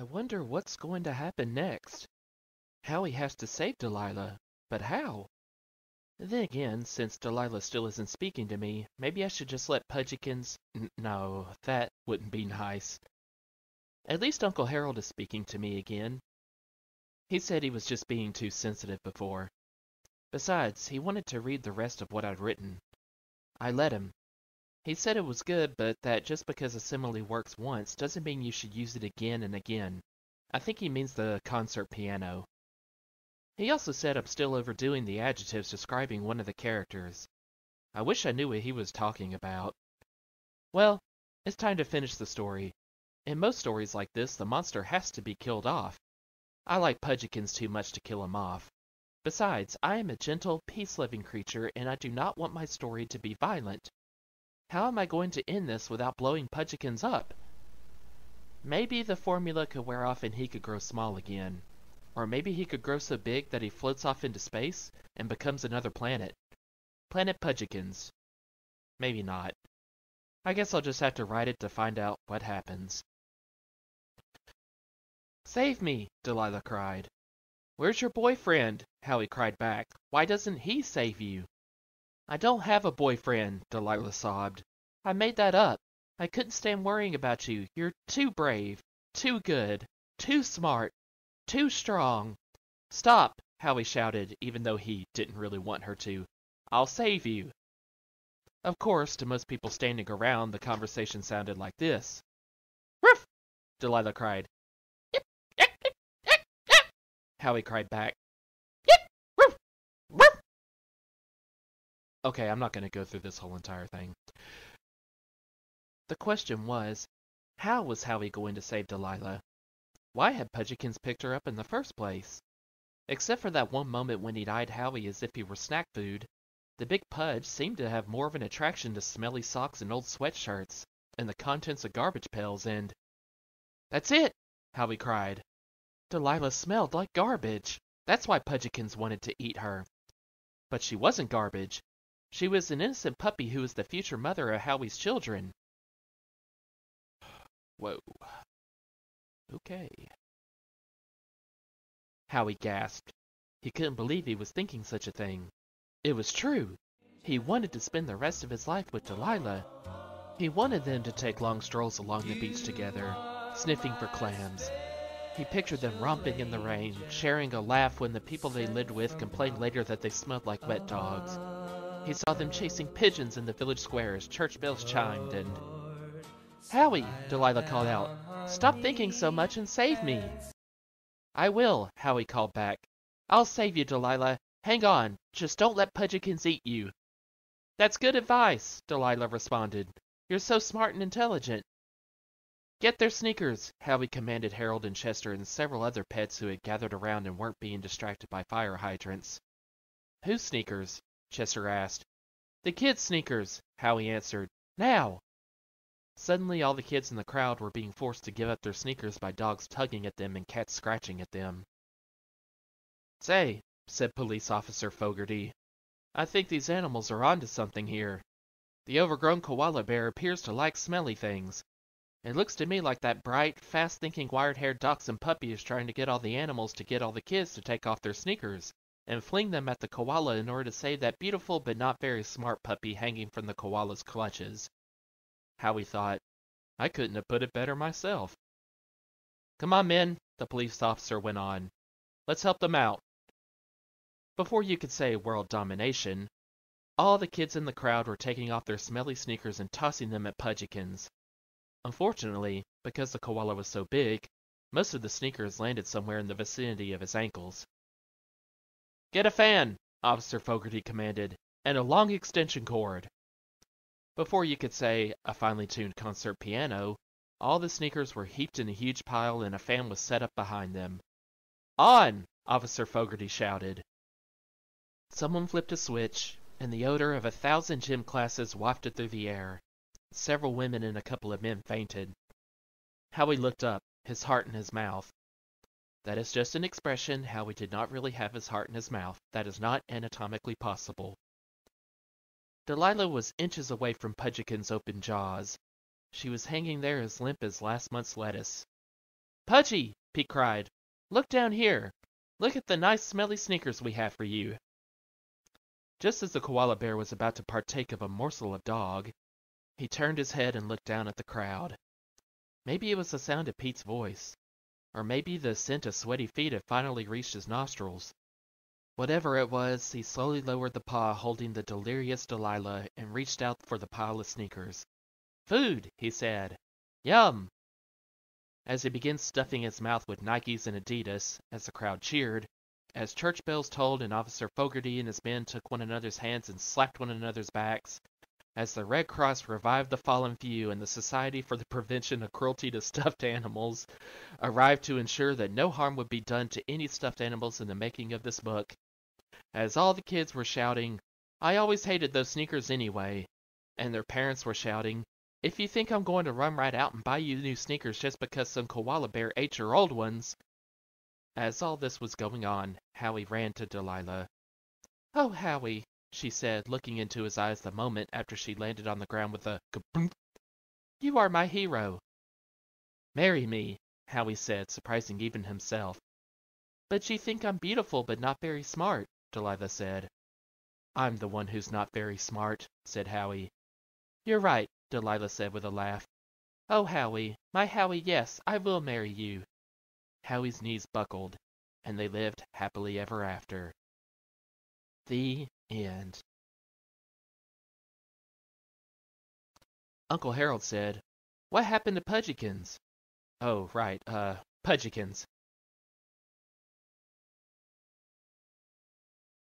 I wonder what's going to happen next. Howie has to save Delilah, but how? Then again, since Delilah still isn't speaking to me, maybe I should just let Pudgikins... No, that wouldn't be nice. At least Uncle Harold is speaking to me again. He said he was just being too sensitive before. Besides, he wanted to read the rest of what I'd written. I let him. He said it was good, but that just because a simile works once doesn't mean you should use it again and again. I think he means the concert piano. He also said I'm still overdoing the adjectives describing one of the characters. I wish I knew what he was talking about. Well, it's time to finish the story. In most stories like this, the monster has to be killed off. I like Pudgikins too much to kill him off. Besides, I am a gentle, peace-loving creature, and I do not want my story to be violent. How am I going to end this without blowing Pudgikins up? Maybe the formula could wear off and he could grow small again. Or maybe he could grow so big that he floats off into space and becomes another planet. Planet Pudgikins. Maybe not. I guess I'll just have to write it to find out what happens. Save me, Delilah cried. Where's your boyfriend? Howie cried back. Why doesn't he save you? I don't have a boyfriend, Delilah sobbed. I made that up. I couldn't stand worrying about you. You're too brave, too good, too smart, too strong. Stop, Howie shouted, even though he didn't really want her to. I'll save you. Of course, to most people standing around, the conversation sounded like this. Ruff! Delilah cried. Yip, yip, yip, yip, yip. Howie cried back. Yip, ruff, ruff. Okay, I'm not going to go through this whole entire thing. The question was, how was Howie going to save Delilah? Why had Pudgikins picked her up in the first place? Except for that one moment when he'd eyed Howie as if he were snack food, the big Pudge seemed to have more of an attraction to smelly socks and old sweatshirts, and the contents of garbage pails and... That's it! Howie cried. Delilah smelled like garbage. That's why Pudgikins wanted to eat her. But she wasn't garbage. She was an innocent puppy who was the future mother of Howie's children. Whoa. Okay. Howie gasped. He couldn't believe he was thinking such a thing. It was true. He wanted to spend the rest of his life with Delilah. He wanted them to take long strolls along the beach together, sniffing for clams. He pictured them romping in the rain, sharing a laugh when the people they lived with complained later that they smelled like wet dogs. He saw them chasing pigeons in the village square as church bells chimed and... Howie, Delilah called out, stop thinking so much and save me. I will, Howie called back. I'll save you, Delilah. Hang on, just don't let Pudgikins eat you. That's good advice, Delilah responded. You're so smart and intelligent. Get their sneakers, Howie commanded Harold and Chester and several other pets who had gathered around and weren't being distracted by fire hydrants. Whose sneakers? Chester asked. The kids' sneakers, Howie answered. Now! Suddenly all the kids in the crowd were being forced to give up their sneakers by dogs tugging at them and cats scratching at them. Say, said Police Officer Fogarty, I think these animals are onto something here. The overgrown koala bear appears to like smelly things. It looks to me like that bright, fast-thinking, wire-haired dachshund puppy is trying to get all the animals to get all the kids to take off their sneakers and fling them at the koala in order to save that beautiful but not very smart puppy hanging from the koala's clutches. Howie thought, I couldn't have put it better myself. Come on, men, the police officer went on. Let's help them out. Before you could say world domination, all the kids in the crowd were taking off their smelly sneakers and tossing them at Pudgikins. Unfortunately, because the koala was so big, most of the sneakers landed somewhere in the vicinity of his ankles. Get a fan, Officer Fogarty commanded, and a long extension cord. Before you could say a finely tuned concert piano, all the sneakers were heaped in a huge pile and a fan was set up behind them. On! Officer Fogarty shouted. Someone flipped a switch, and the odor of 1,000 gym classes wafted through the air. Several women and a couple of men fainted. Howie looked up, his heart in his mouth. That is just an expression. Howie did not really have his heart in his mouth. That is not anatomically possible. Delilah was inches away from Pudgikin's open jaws. She was hanging there as limp as last month's lettuce. Pudgy, Pete cried. Look down here. Look at the nice smelly sneakers we have for you. Just as the koala bear was about to partake of a morsel of dog, he turned his head and looked down at the crowd. Maybe it was the sound of Pete's voice, or maybe the scent of sweaty feet had finally reached his nostrils. Whatever it was, he slowly lowered the paw holding the delirious Delilah and reached out for the pile of sneakers. Food, he said. Yum! As he began stuffing his mouth with Nikes and Adidas, as the crowd cheered, as church bells tolled and Officer Fogarty and his men took one another's hands and slapped one another's backs, as the Red Cross revived the fallen few and the Society for the Prevention of Cruelty to Stuffed Animals arrived to ensure that no harm would be done to any stuffed animals in the making of this book, as all the kids were shouting, I always hated those sneakers anyway, and their parents were shouting, if you think I'm going to run right out and buy you new sneakers just because some koala bear ate your old ones. As all this was going on, Howie ran to Delilah. Oh, Howie, she said, looking into his eyes the moment after she landed on the ground with a kaboom. You are my hero. Marry me, Howie said, surprising even himself. But you think I'm beautiful but not very smart, Delilah said. I'm the one who's not very smart, said Howie. You're right, Delilah said with a laugh. Oh, Howie, my Howie, yes, I will marry you. Howie's knees buckled, and they lived happily ever after. The end. Uncle Harold said, What happened to Pudgykins? Oh, right, Pudgykins.